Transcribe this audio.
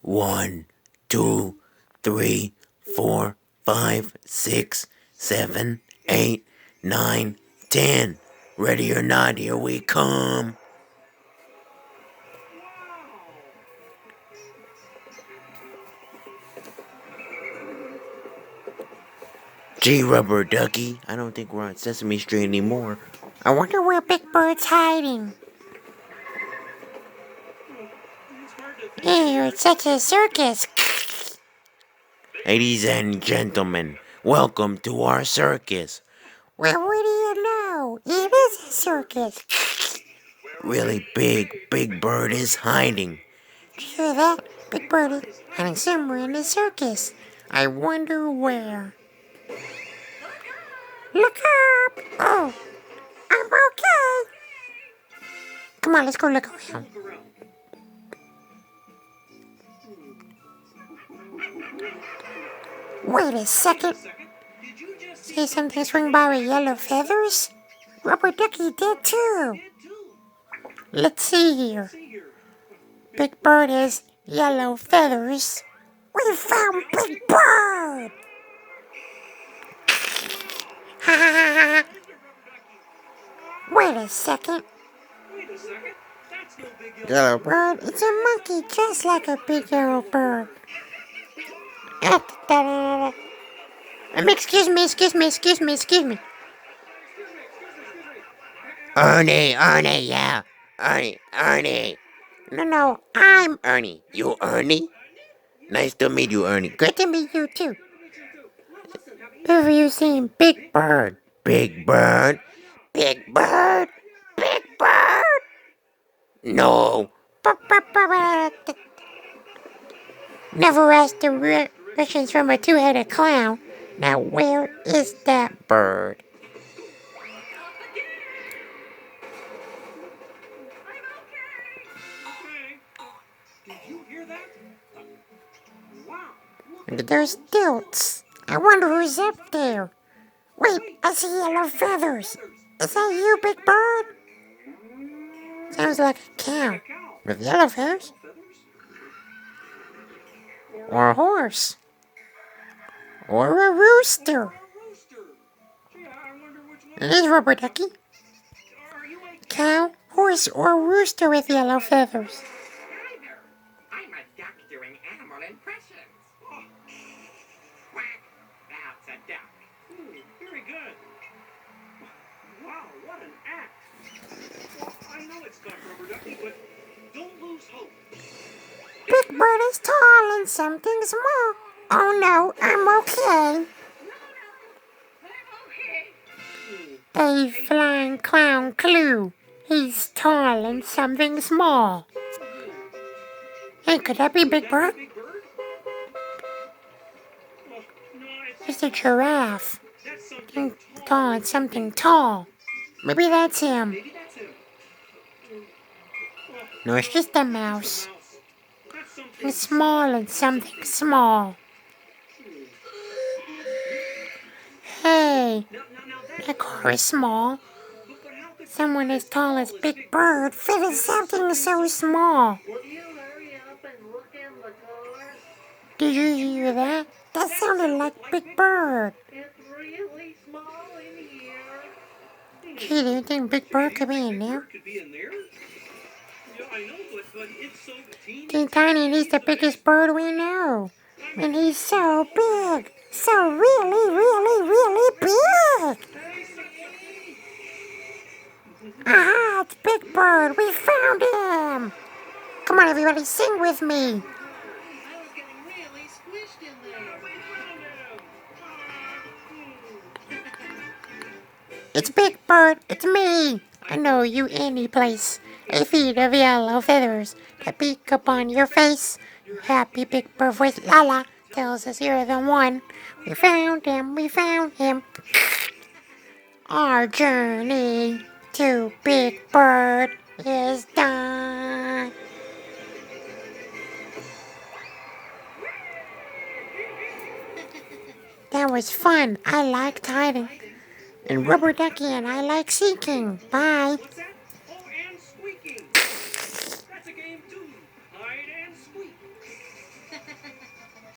1, 2, 3, 4, 5, 6, 7, 8, 9, 10. Ready or not, here we come. Gee, Rubber Ducky, I don't think we're on Sesame Street anymore. I wonder where Big Bird's hiding. Ew, it's such a circus. Ladies and gentlemen, welcome to our circus. Well, what do you know? It is a circus. Really Big Bird is hiding. Did you hear that? Big Bird is hiding somewhere in the circus. I wonder where. Look up! Oh, I'm okay. Come on, let's go look around. Wait a second. See something swing by with yellow feathers? Rubber Ducky did too. Let's see here. Big Bird has yellow feathers. We found Big Bird! Ha ha ha ha! Wait a second. Yellow bird, it's a monkey just like a big yellow bird. Excuse me. Ernie, yeah. Ernie. No, I'm Ernie, you Ernie? Nice to meet you, Ernie. good to meet you too. Have you seen Big Bird? Big Bird? Big Bird? Big Bird? No. Never asked directions from a two-headed clown. Now where is that bird? There's stilts. I wonder who's up there. Wait, I see yellow feathers. Is that you, Big Bird? Sounds like a cow with yellow feathers. Or a horse. Or a rooster. It is Rubber Ducky. Cow, horse, or rooster with yellow feathers. I'm a duck doing animal impressions. Quack, that's a duck. Very good. Wow, what an act. Well, I know it's tough, Rubber Ducky, but don't lose hope. Big Bird is tall and something small. Oh no, I'm okay. A flying clown clue. He's tall and something small. Hey, could that be Big Bird? It's a giraffe. Something tall and something tall. Maybe that's him. No, it's just a mouse. It's small and something small. Hey, that car is small. Someone as tall as Big Bird fit in something so small. Did you hear that? That sounded like Big Bird. Gee, do you think Big Bird could be in there? Teeny Tiny, and he's the biggest bird we know. And he's so big. So really big. Aha, it's Big Bird. We found him. Come on, everybody, sing with me. I was getting really squished in there. It's Big Bird. It's me. I know you any place. A feet of yellow feathers that peek upon your face. Your happy Big Bird voice, la la, tells us you're the one. We found him. Our journey to Big Bird is done. That was fun. I liked hiding. And Rubber Ducky and I like seeking. Bye.